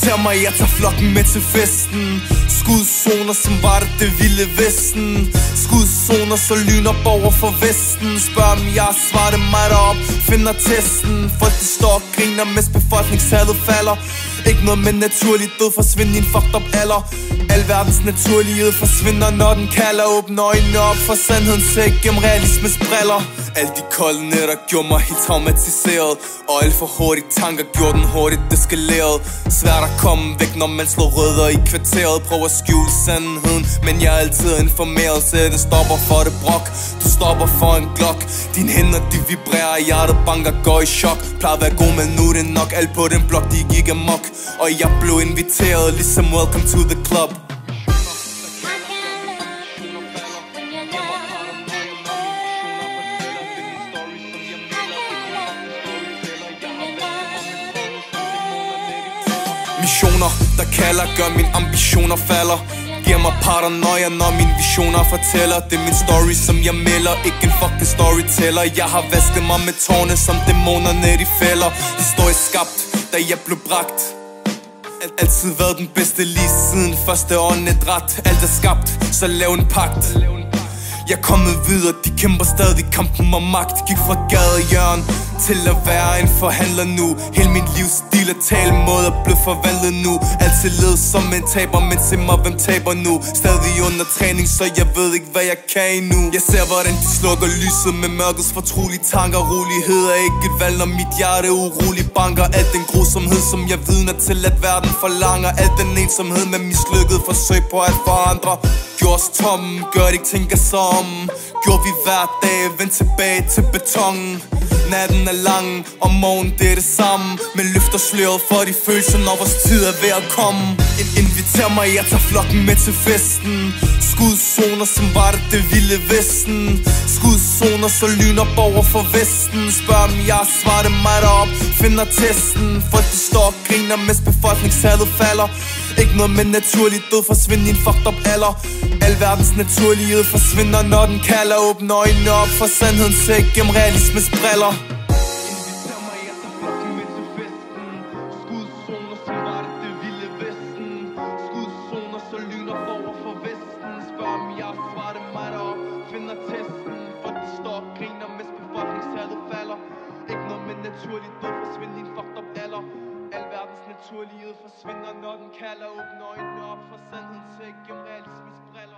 Inviter mig, jeg tager flokken med til festen. Skudzoner, som var det vilde vesten. Skudzoner, så lyner over for vesten. Spørg dem, jeg svarer det mig derop. Finder testen. Folk de står og griner, mens befolkningstallet falder. Ikke noget med naturlig død, forsvind i en fucked up alder. Alverdens naturlighed forsvinder, når den kalder. Åbne øjnene op for sandheden, sæt gennem realismens briller. Alle de kolde nætter gjorde mig helt traumatiseret. Og alt for hurtigt tanker gjorde den hurtigt eskaleret. Svært at komme væk, når man slår rødder i kvarteret. Prøver at skjule sandheden, men jeg er altid informeret. Så det stopper for det brok, du stopper for en glok. Dine hænder de vibrerer, hjertet banker, går i chok. Plejer at være god, men nu er det nok. Alt på den blok, de gik amok. Og jeg blev inviteret, ligesom welcome to the club. Missioner, der kalder, gør mine ambitioner falder. Giver mig paranoia, når mine visioner fortæller. Det er min story, som jeg melder, ikke en fucking storyteller. Jeg har vasket mig med tårne, som dæmonerne de fælder. Historisk skabt, da jeg blev bragt. Altid været den bedste lige siden første åndedræt. Alt er skabt, så lav en pagt. Jeg er kommet videre, de kæmper stadig kampen om magt. Gik fra gadehjørn til at være en forhandler nu. Hele min livsstil og talemåde er blevet forvandlet nu. Altid led som en taber, men se mig, hvem taber nu. Stadig under træning, så jeg ved ikke, hvad jeg kan endnu. Jeg ser, hvordan de slukker lyset med mørkets fortrolige tanker. Rolighed er ikke et valg, når mit hjerte uroligt banker. Alt den grusomhed, som jeg vidner til, at verden forlanger. Alt den ensomhed med mislykket forsøg på at forandre. Gjorde os tomme, gør det ikke tænker sig om. Gjorde vi hver dag, vend tilbage til betongen. Natten er lang, og morgen det er det samme. Men løfter sløret for de følelser, når vores tid er ved at komme. Inviter mig, jeg tager flokken med til festen. Skudzoner, som var det vilde vesten. Skudzoner, så lyner over for vesten. Spørg dem, jeg svarer det mig derop. Finder testen. Folk de står og griner, mens befolkningstallet falder. Ikke noget med naturlig død, forsvind i en fucked up alder. Alverdens naturlighed forsvinder, når den kalder. Åbne øjnene op for sandheden, sæt gennem realismens briller. Inviter mig, jeg tager flokken med til festen. Skudzoner, som var det vilde vesten. Skudzoner, så lyner over for vesten. Spørg dem, jeg svarer det mig derop. Finder testen. Folk de står og griner, mens befolkningstallet falder. Ikke noget med naturlig død, forsvind i en fucked up alder. Alverdens naturlighed forsvinder, når den kalder. Åbne øjnene op for sandheden, sæt gennem realismens briller.